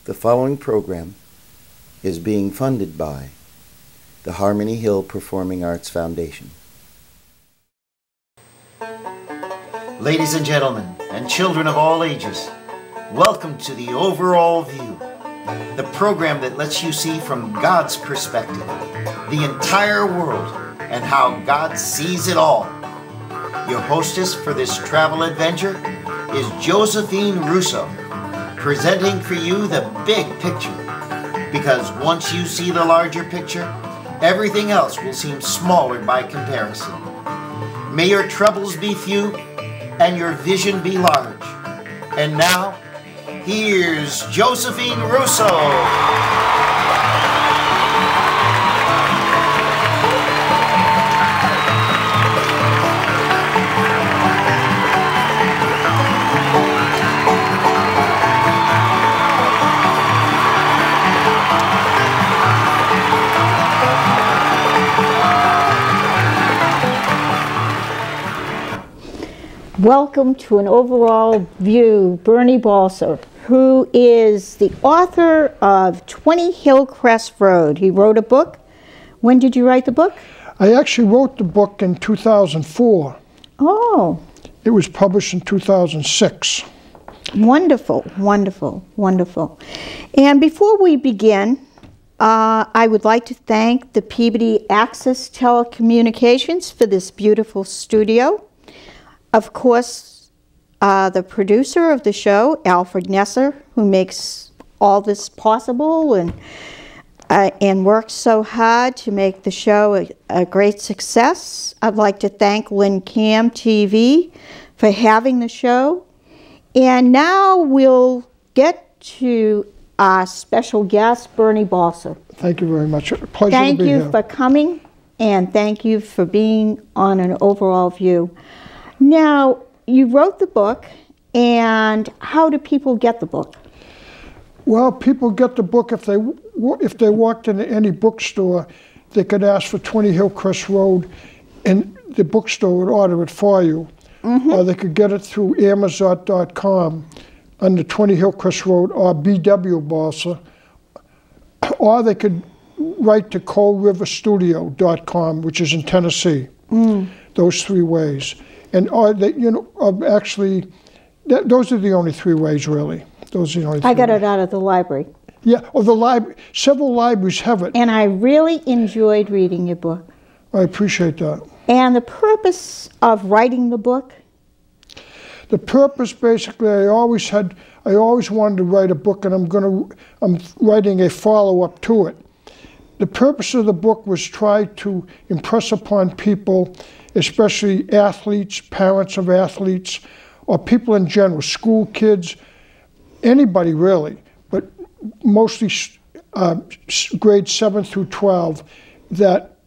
The following program is being funded by the Harmony Hill Performing Arts Foundation. Ladies and gentlemen, and children of all ages, welcome to the Overall View, the program that lets you see from God's perspective the entire world and how God sees it all. Your hostess for this travel adventure is Josephine Russo, presenting for you the big picture, because once you see the larger picture, everything else will seem smaller by comparison. May your troubles be few and your vision be large. And now, here's Josephine Russo. Welcome to an Overall View, Bernie Balser, who is the author of 20 Hillcrest Road. He wrote a book. When did you write the book? I actually wrote the book in 2004. Oh. It was published in 2006. Wonderful, wonderful, wonderful. And before we begin, I would like to thank the Peabody Access Telecommunications for this beautiful studio. Of course, the producer of the show, Alfred Nesser, who makes all this possible and works so hard to make the show a great success. I'd like to thank Lynn Cam TV for having the show. And now we'll get to our special guest, Bernie Balser. Thank you very much. Pleasure to be here. Thank you for coming, and thank you for being on an Overall View. Now, you wrote the book, and how do people get the book? Well, people get the book if they walked into any bookstore, they could ask for 20 Hillcrest Road, and the bookstore would order it for you. Mm-hmm. Or they could get it through Amazon.com under 20 Hillcrest Road or BW Balser, or they could write to ColdRiverStudio.com, which is in Tennessee. Those three ways. And actually, those are the only three ways, really. Those are the only three I got ways. it out of the library. Yeah, or the library. Several libraries have it. And I really enjoyed reading your book. I appreciate that. And the purpose of writing the book? The purpose, basically, I always wanted to write a book, and I'm writing a follow-up to it. The purpose of the book was try to impress upon people, especially athletes, parents of athletes, or people in general, school kids, anybody really, but mostly grades 7 through 12, that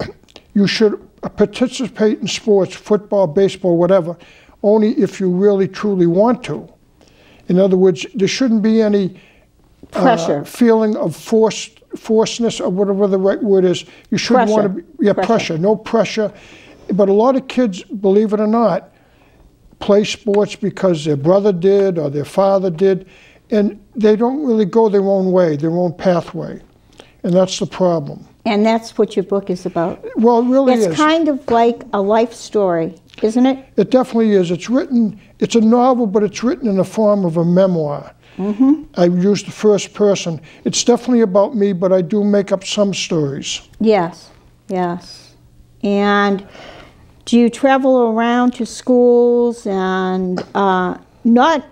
you should participate in sports, football, baseball, whatever, only if you really truly want to. In other words, there shouldn't be any pressure, feeling of forcedness, or whatever the right word is. You shouldn't want to be, pressure, no pressure. But a lot of kids, believe it or not, play sports because their brother did or their father did, and they don't really go their own way, their own pathway. And that's the problem. And that's what your book is about. Well, it really is. It's kind of like a life story, isn't it? It definitely is. It's a novel, but it's written in the form of a memoir. Mm-hmm. I use the first person. It's definitely about me, but I do make up some stories. Yes, yes. And do you travel around to schools and not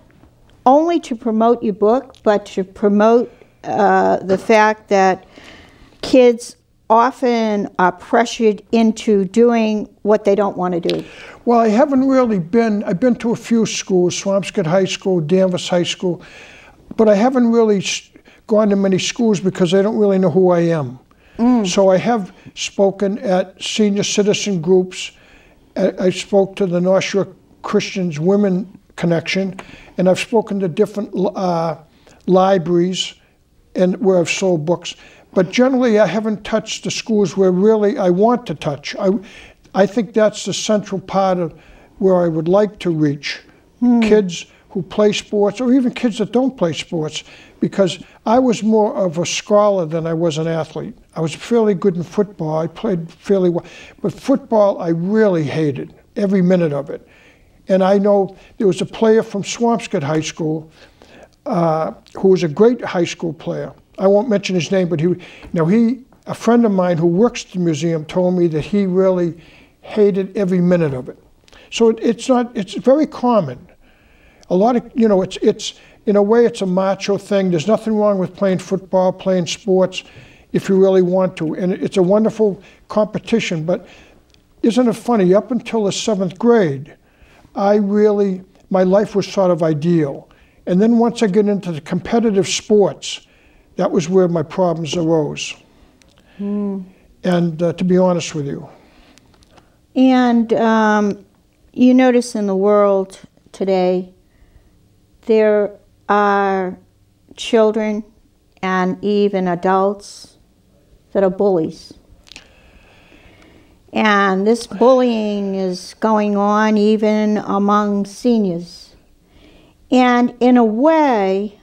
only to promote your book, but to promote the fact that kids often are pressured into doing what they don't want to do? Well, I haven't really been. I've been to a few schools, Swampscott High School, Danvers High School, but I haven't really gone to many schools because they don't really know who I am. So I have spoken at senior citizen groups. I spoke to the North Shore Christians Women Connection, and I've spoken to different libraries and where I've sold books. But generally, I haven't touched the schools where really I want to touch. I think that's the central part of where I would like to reach. Kids who play sports, or even kids that don't play sports, because I was more of a scholar than I was an athlete. I was fairly good in football. I played fairly well. But football, I really hated, every minute of it. And I know there was a player from Swampscott High School who was a great high school player. I won't mention his name, but a friend of mine who works at the museum told me that he really hated every minute of it. So it's very common. A lot of, it's in a way, it's a macho thing. There's nothing wrong with playing football, playing sports, if you really want to. And it's a wonderful competition. But isn't it funny? Up until the 7th grade, my life was sort of ideal. And then once I get into the competitive sports, that was where my problems arose. And to be honest with you. And you notice in the world today, there are children and even adults that are bullies. And this bullying is going on even among seniors. And in a way,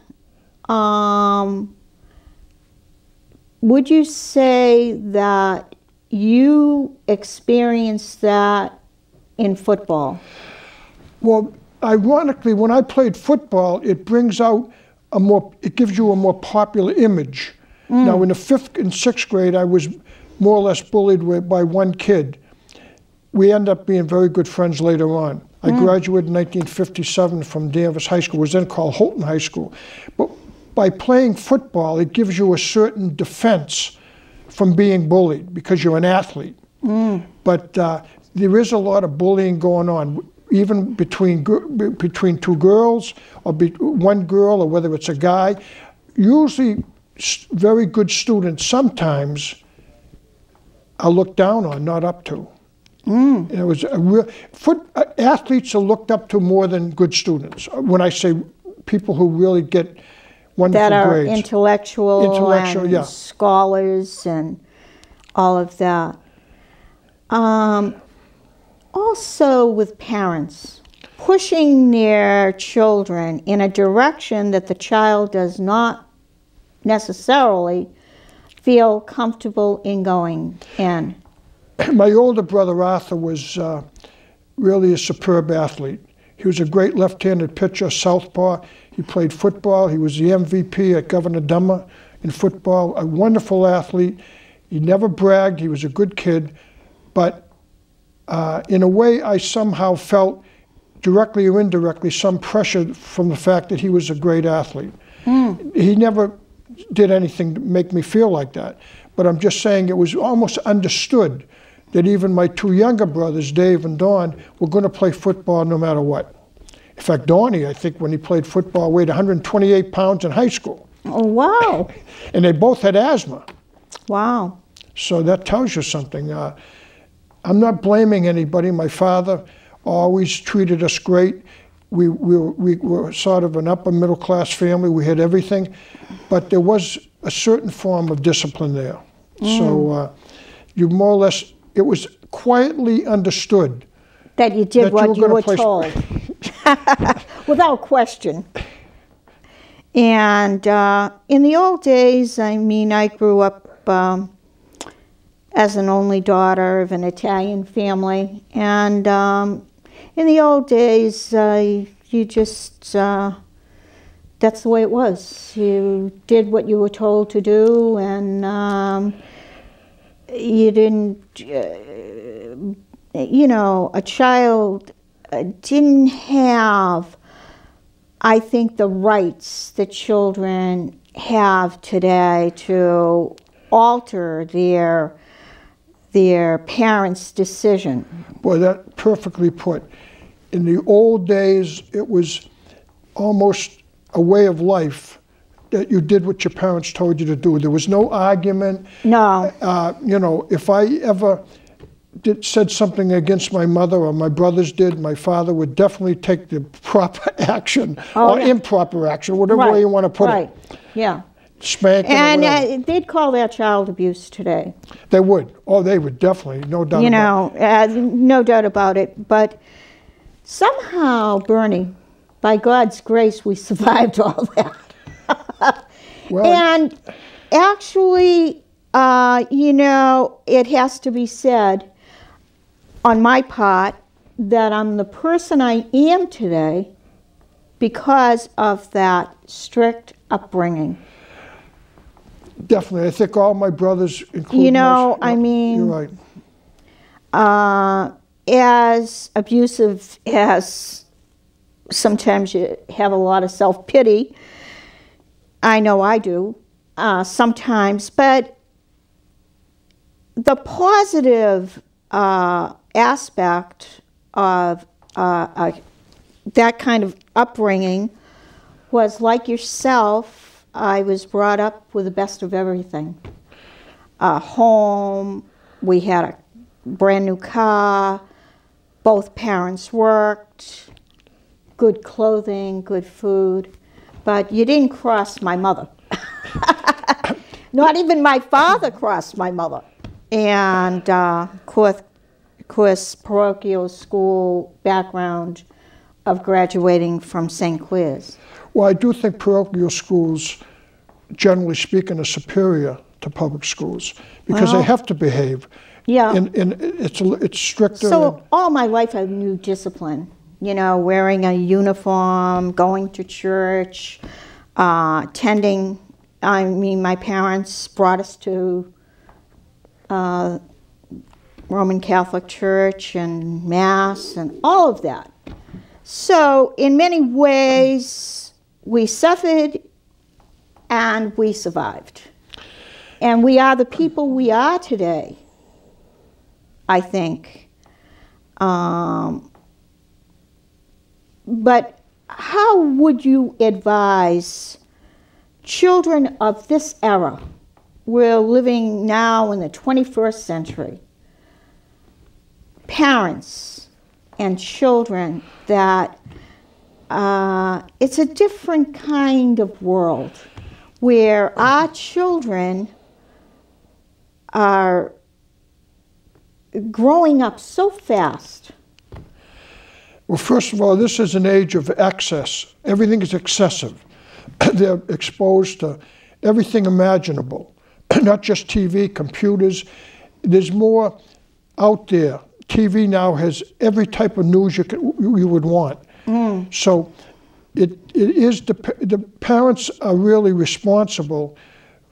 would you say that you experienced that in football? Well, ironically, when I played football, it brings out it gives you a more popular image. Now, in the 5th and 6th grade, I was more or less bullied by one kid. We ended up being very good friends later on. I graduated in 1957 from Danvers High School. It was then called Holton High School. But by playing football, it gives you a certain defense from being bullied because you're an athlete. But there is a lot of bullying going on, even between two girls, or one girl, or whether it's a guy. Usually, very good students sometimes are looked down on, not up to. And it was athletes are looked up to more than good students. When I say people who really get wonderful that are grades. intellectual and yeah. Scholars and all of that. Also with parents, pushing their children in a direction that the child does not necessarily feel comfortable in going in. My older brother Arthur was really a superb athlete. He was a great left-handed pitcher, southpaw. He played football. He was the MVP at Governor Dummer in football, a wonderful athlete. He never bragged. He was a good kid. But in a way, I somehow felt, directly or indirectly, some pressure from the fact that he was a great athlete. He never did anything to make me feel like that. But I'm just saying it was almost understood that even my two younger brothers, Dave and Don, were going to play football no matter what. In fact, Donnie, I think, when he played football, weighed 128 pounds in high school. Oh, wow. And they both had asthma. Wow. So that tells you something. I'm not blaming anybody. My father always treated us great. We were sort of an upper middle class family. We had everything. But there was a certain form of discipline there. So you more or less, it was quietly understood that you did what you were told, without question. And in the old days, I mean, I grew up as an only daughter of an Italian family, and in the old days, you just, that's the way it was. You did what you were told to do, and you didn't, you know, a child didn't have, I think, the rights that children have today to alter their parents' decision. Boy, that perfectly put. In the old days, it was almost a way of life that you did what your parents told you to do. There was no argument. No. You know, if I ever said something against my mother or my brothers did, my father would definitely take the proper action or improper action, whatever way you want to put it. Yeah. Spanking and they'd call that child abuse today. They would. Oh, they would definitely, no doubt about it. No doubt about it. But somehow, Bernie, by God's grace, we survived all that. Well, And actually, it has to be said on my part that I'm the person I am today because of that strict upbringing. definitely. I think all my brothers, including you're right. As abusive as sometimes you have a lot of self-pity, I know I do sometimes, but the positive aspect of that kind of upbringing was, like yourself, I was brought up with the best of everything. Home, we had a brand new car, both parents worked, good clothing, good food, but you didn't cross my mother. Not even my father crossed my mother. And of course, parochial school background of graduating from St. Clair's. Well, I do think parochial schools, generally speaking, are superior to public schools because they have to behave. Yeah. And it's stricter. So all my life I knew discipline. Wearing a uniform, going to church, attending. I mean, my parents brought us to Roman Catholic Church and Mass and all of that. So in many ways, we suffered and we survived. And we are the people we are today, I think. But how would you advise children of this era? We're living now in the 21st century. Parents and children that it's a different kind of world where our children are growing up so fast. Well, first of all, this is an age of excess. Everything is excessive. They're exposed to everything imaginable, not just TV, computers. There's more out there. TV now has every type of news you would want. So it is the parents are really responsible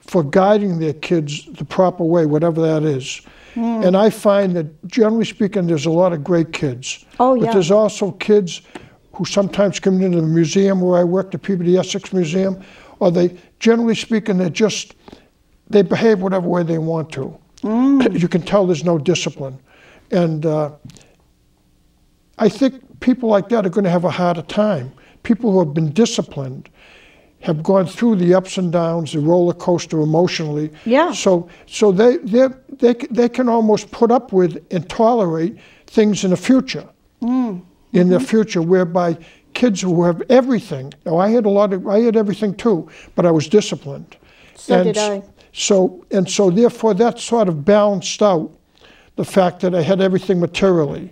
for guiding their kids the proper way, whatever that is. And I find that, generally speaking, there's a lot of great kids. Oh, yeah. But there's also kids who sometimes come into the museum where I work, the Peabody Essex Museum, or generally speaking, they behave whatever way they want to. You can tell there's no discipline. And I think people like that are going to have a harder time. People who have been disciplined have gone through the ups and downs, the roller coaster emotionally. Yeah. So they can almost put up with and tolerate things in the future. In the future, whereby kids who have everything. Now, I had everything too, but I was disciplined. So did I. So therefore, that sort of balanced out the fact that I had everything materially.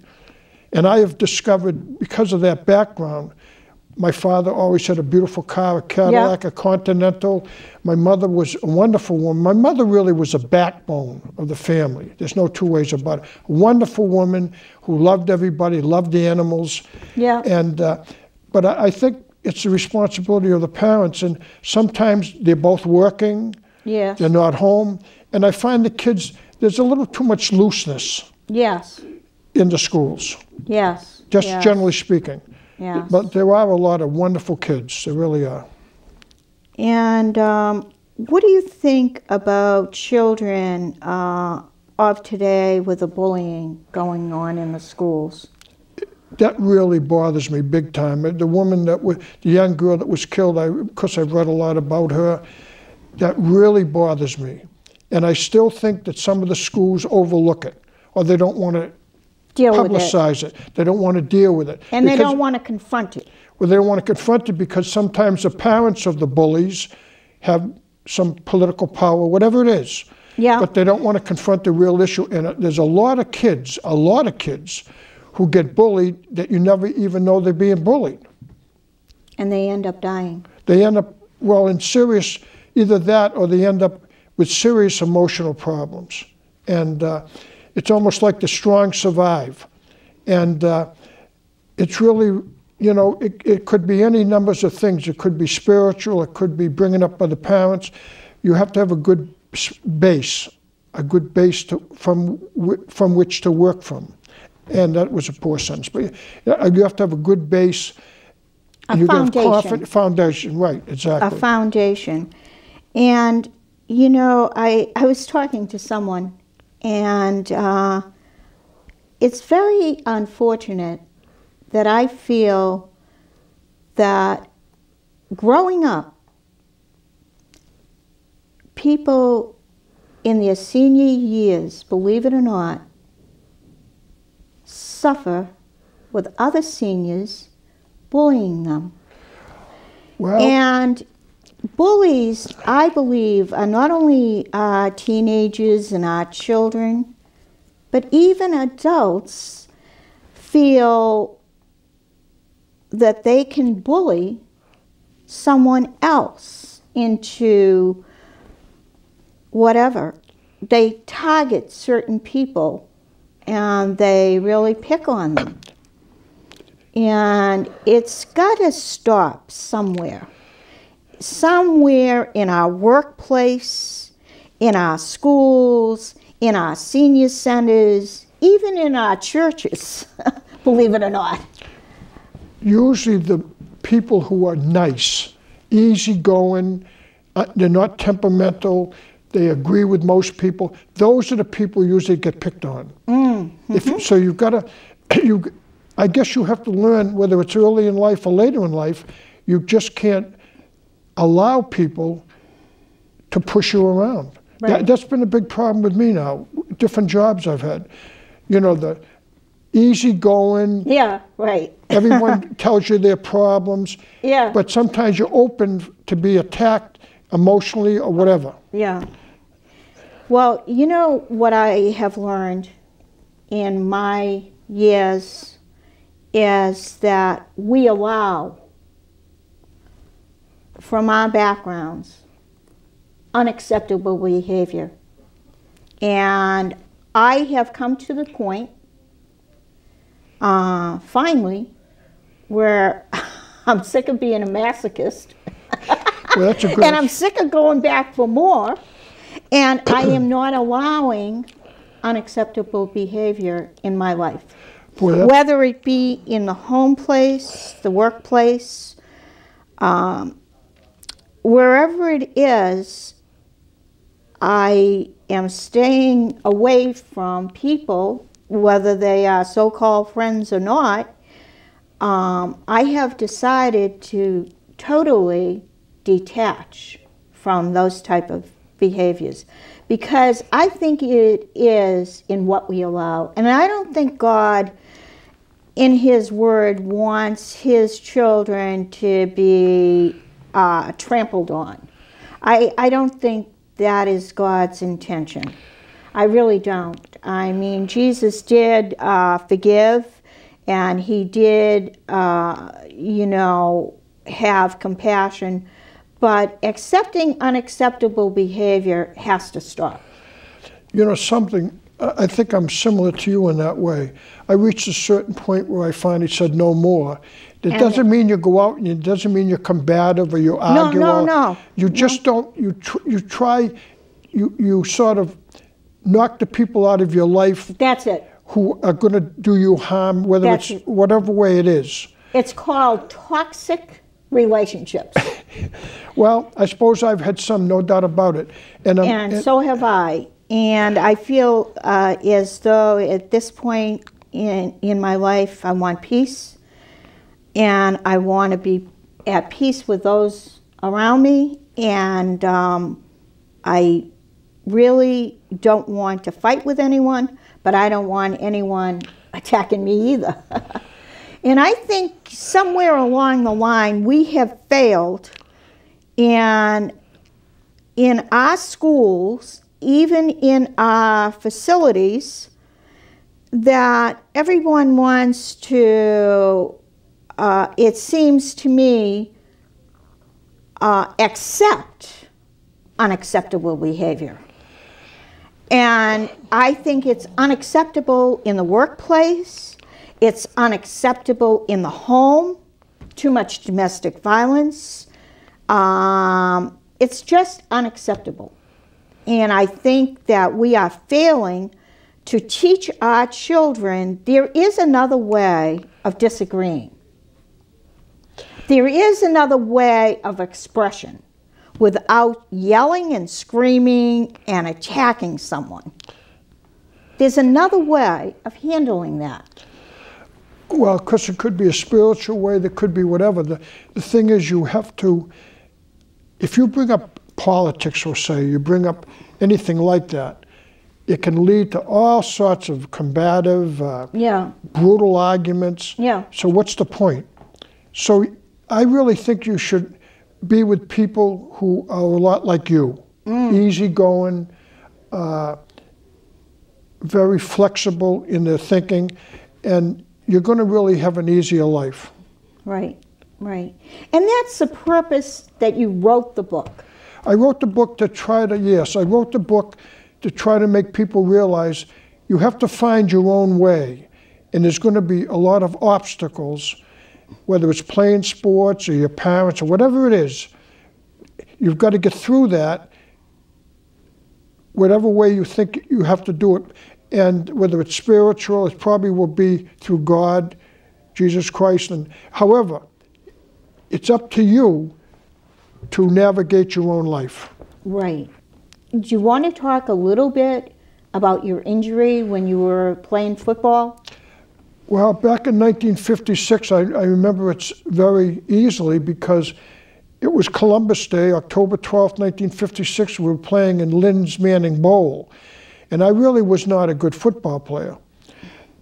And I have discovered, because of that background, my father always had a beautiful car, a Cadillac, a Continental. My mother was a wonderful woman. My mother really was a backbone of the family. There's no two ways about it. A wonderful woman who loved everybody, loved the animals. Yeah. And but I think it's the responsibility of the parents. And sometimes they're both working. Yeah. They're not home. And I find the kids, there's a little too much looseness. Yes. In the schools. Yes. Just generally speaking. Yes. But there are a lot of wonderful kids. There really are. And what do you think about children of today with the bullying going on in the schools? That really bothers me big time. The young girl that was killed, because I've read a lot about her, that really bothers me. And I still think that some of the schools overlook it, or they don't want to publicize it. They don't want to deal with it. And they don't want to confront it. Well, they don't want to confront it because sometimes the parents of the bullies have some political power, whatever it is. Yeah. But they don't want to confront the real issue. And there's a lot of kids who get bullied that you never even know they're being bullied. And they end up dying. They end up, well, in serious, either that or they end up with serious emotional problems. And it's almost like the strong survive. And it's really, you know, it could be any numbers of things. It could be spiritual. It could be bringing up by the parents. You have to have a good base from which to work from. And that was a poor sentence. But you have to have a good base. A foundation. Foundation, right, exactly. A foundation. And, you know, I was talking to someone, and it's very unfortunate that I feel that growing up, people in their senior years, believe it or not, suffer with other seniors bullying them. Well, and bullies, I believe, are not only our teenagers and our children, but even adults feel that they can bully someone else into whatever. They target certain people and they really pick on them. And it's got to stop somewhere. Somewhere in our workplace, in our schools, in our senior centers, even in our churches, believe it or not. Usually the people who are nice, easygoing, they're not temperamental, they agree with most people, those are the people who usually get picked on. So you've got to, I guess you have to learn, whether it's early in life or later in life, you just can't allow people to push you around. Right. That's been a big problem with me now, different jobs I've had. You know, the easygoing. Yeah, right. Everyone tells you their problems. Yeah. But sometimes you're open to be attacked emotionally or whatever. Yeah. Well, you know what I have learned in my years is that we allow, from our backgrounds, unacceptable behavior. And I have come to the point, finally, where I'm sick of being a masochist. Well, that's a good. And I'm sick of going back for more. And I am not allowing unacceptable behavior in my life. Boy, Whether it be in the home place, the workplace, wherever it is, I am staying away from people, whether they are so-called friends or not. I have decided to totally detach from those type of behaviors, because I think it is in what we allow. And I don't think God, in His Word, wants His children to be trampled on. I don't think that is God's intention. I really don't. I mean, Jesus did forgive, and He did, you know, have compassion, but accepting unacceptable behavior has to stop. You know something, I think I'm similar to you in that way. I reached a certain point where I finally said no more. It doesn't mean you go out, and it doesn't mean you're combative or you argue. No. You just don't, you sort of knock the people out of your life. That's it. Who are going to do you harm, whether That's it's it. whatever way it is. It's called toxic relationships. Well, I suppose I've had some, no doubt about it. And so have I. And I feel as though at this point in my life, I want peace. And I want to be at peace with those around me. And I really don't want to fight with anyone, but I don't want anyone attacking me either. And I think somewhere along the line, we have failed in our schools, even in our facilities, that everyone wants to it seems to me, accept unacceptable behavior. And I think it's unacceptable in the workplace. It's unacceptable in the home. Too much domestic violence. It's just unacceptable. And I think that we are failing to teach our children there is another way of disagreeing. There is another way of expression without yelling and screaming and attacking someone. There's another way of handling that. Well, because it could be a spiritual way, there could be whatever. The thing is, you have to, if you bring up politics, or say, you bring up anything like that, it can lead to all sorts of combative, brutal arguments. Yeah. So what's the point? So I really think you should be with people who are a lot like you, easygoing, very flexible in their thinking, and you're going to really have an easier life. Right, right. And that's the purpose that you wrote the book. I wrote the book to try to, I wrote the book to try to make people realize you have to find your own way, and there's going to be a lot of obstacles, whether it's playing sports or your parents or whatever it is. You've got to get through that, whatever way you think you have to do it. And whether it's spiritual, it probably will be through God, Jesus Christ. And however, it's up to you to navigate your own life. Right. Do you want to talk a little bit about your injury when you were playing football? Well, back in 1956, I remember it very easily because it was Columbus Day, October 12th, 1956. We were playing in Lynn's Manning Bowl. And I really was not a good football player.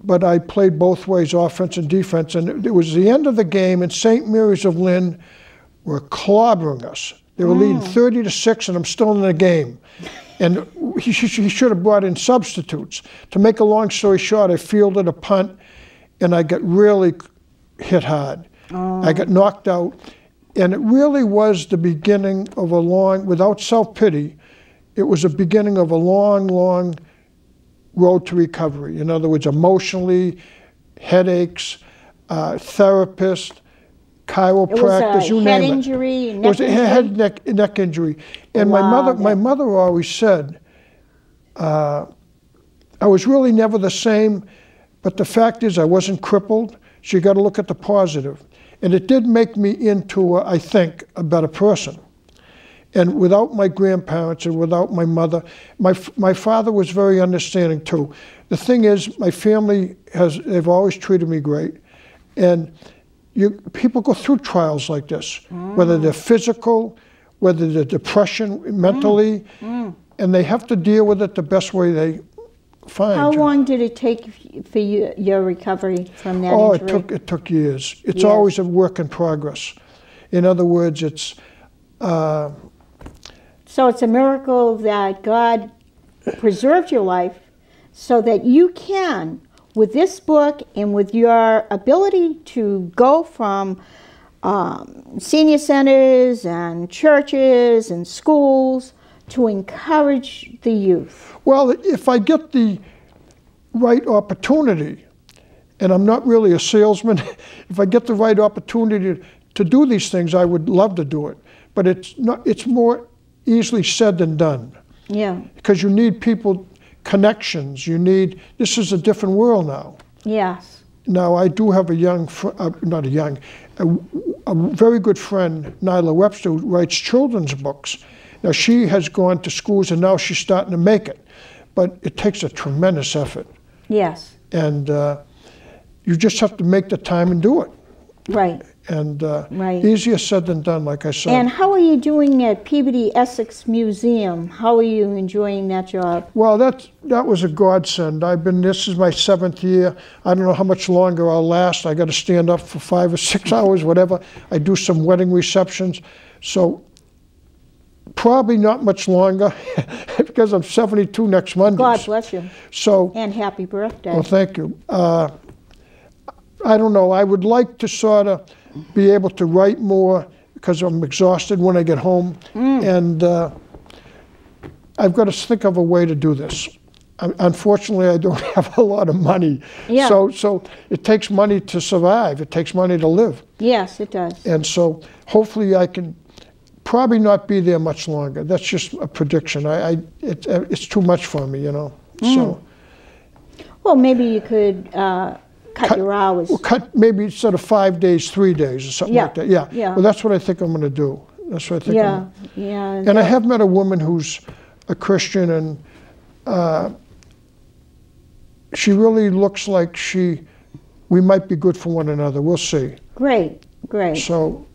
But I played both ways, offense and defense. And it was the end of the game, and St. Mary's of Lynn were clobbering us. They were leading 30-6, and I'm still in the game. And he should have brought in substitutes. To make a long story short, I fielded a punt, and I got really hit hard. I got knocked out. And it really was the beginning of a long, without self-pity, it was the beginning of a long, long road to recovery. In other words, emotionally, headaches, therapist, chiropractors, you name it. Head injury, It was a head, neck injury. And my mother always said, I was really never the same, but the fact is I wasn't crippled, so you got to look at the positive. And it did make me into, I think, a better person. And without my grandparents and without my mother, my father was very understanding too. The thing is, my family they've always treated me great. And people go through trials like this, whether they're physical, whether they're depression mentally, and they have to deal with it the best way they find. How long did it take for your recovery from that injury? It took years. It's always a work in progress. In other words, it's... So it's a miracle that God preserved your life so that you can, with this book and with your ability to go from senior centers and churches and schools to encourage the youth. Well, if I get the right opportunity, and I'm not really a salesman, if I get the right opportunity to do these things, I would love to do it. But it's more easily said than done. Yeah. Because you need people, connections. This is a different world now. Yes. Now, I do have a very good friend, Nyla Webster, who writes children's books. Now, she has gone to schools, and now she's starting to make it. But it takes a tremendous effort. Yes. And you just have to make the time and do it. Right. And easier said than done, like I said. And how are you doing at Peabody Essex Museum? How are you enjoying that job? Well, that was a godsend. This is my 7th year. I don't know how much longer I'll last. I got to stand up for 5 or 6 hours, whatever. I do some wedding receptions. So probably not much longer because I'm 72 next Monday. God bless you. So, and happy birthday. well, thank you. I don't know. I would like to sort of be able to write more because I'm exhausted when I get home. And I've got to think of a way to do this. Unfortunately, I don't have a lot of money. Yeah. So it takes money to survive. It takes money to live. Yes, it does. And so hopefully I can probably not be there much longer. That's just a prediction. It's too much for me, you know. So. Well, maybe you could cut your hours. Well, cut maybe instead of 5 days, 3 days or something like that. Yeah. Yeah. Well, that's what I think I'm going to do. That's what I think. Yeah. And I have met a woman who's a Christian, and she really looks like we might be good for one another. We'll see. Great. So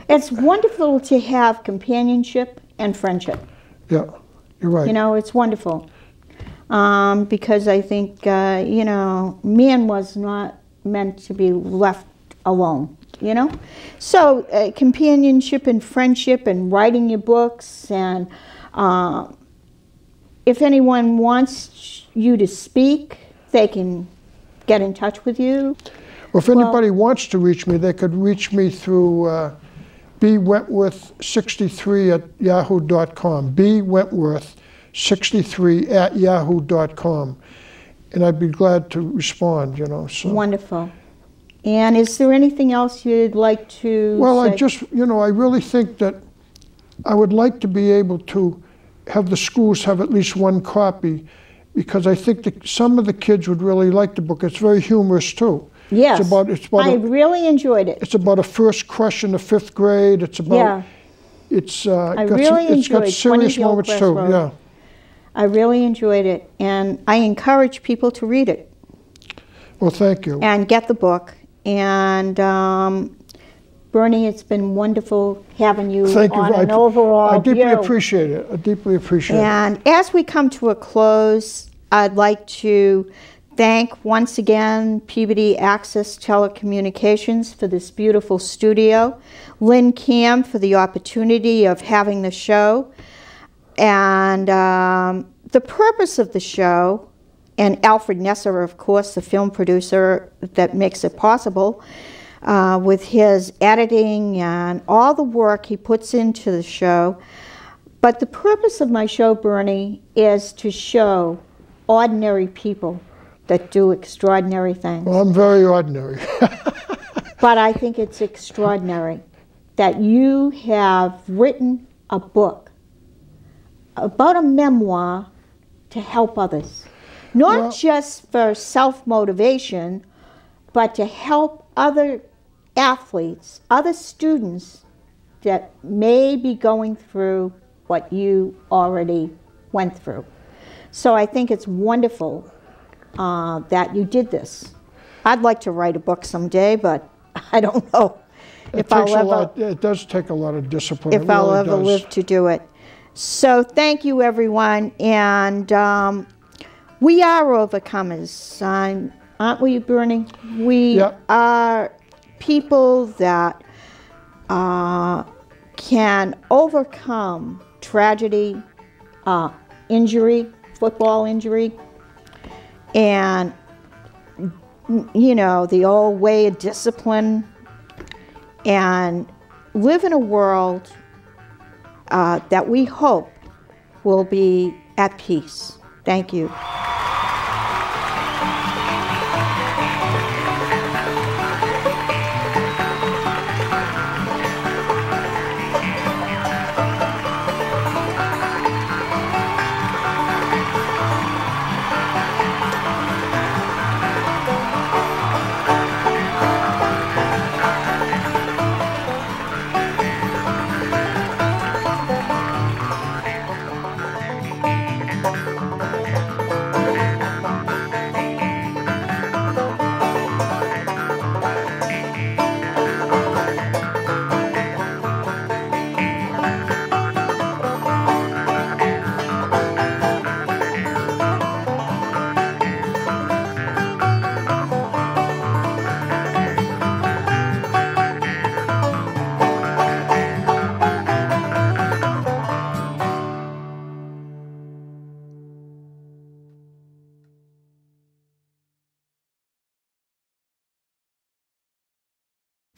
It's wonderful to have companionship and friendship. Yeah, you're right. You know, it's wonderful. Because I think, you know, man was not meant to be left alone, you know? So companionship and friendship and writing your books, and if anyone wants you to speak, they can get in touch with you. Well, if anybody wants to reach me, they could reach me through bwentworth63@yahoo.com. bwentworth63@yahoo.com. And I'd be glad to respond, you know. So. Wonderful. And is there anything else you'd like to Well, say? I just, you know, I really think that I would like to be able to have the schools have at least one copy, because I think that some of the kids would really like the book. It's very humorous, too. Yes, it's about I really enjoyed it. It's about a first crush in the 5th grade. It's about, it's got serious moments, too. Road. Yeah. I really enjoyed it, and I encourage people to read it. Well, thank you. And get the book. And Bernie, it's been wonderful having you on an overall I deeply view. appreciate it. I deeply appreciate it. And as we come to a close, I'd like to thank once again Peabody Access Telecommunications for this beautiful studio, Lynn Cam for the opportunity of having the show, and the purpose of the show, and Alfred Nesser, of course, the film producer that makes it possible, with his editing and all the work he puts into the show. But the purpose of my show, Bernie, is to show ordinary people that do extraordinary things. Well, I'm very ordinary. But I think it's extraordinary that you have written a book about a memoir to help others. Not just for self-motivation, but to help other athletes, other students that may be going through what you already went through. So I think it's wonderful that you did this. I'd like to write a book someday, but I don't know if I'll ever. It does take a lot of discipline. If I'll ever live to do it. So thank you, everyone, and we are overcomers, aren't we, Bernie? We are people that can overcome tragedy, injury, football injury, and, you know, the old way of discipline, and live in a world that we hope will be at peace. Thank you.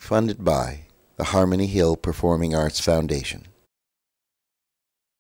Funded by the Harmony Hill Performing Arts Foundation.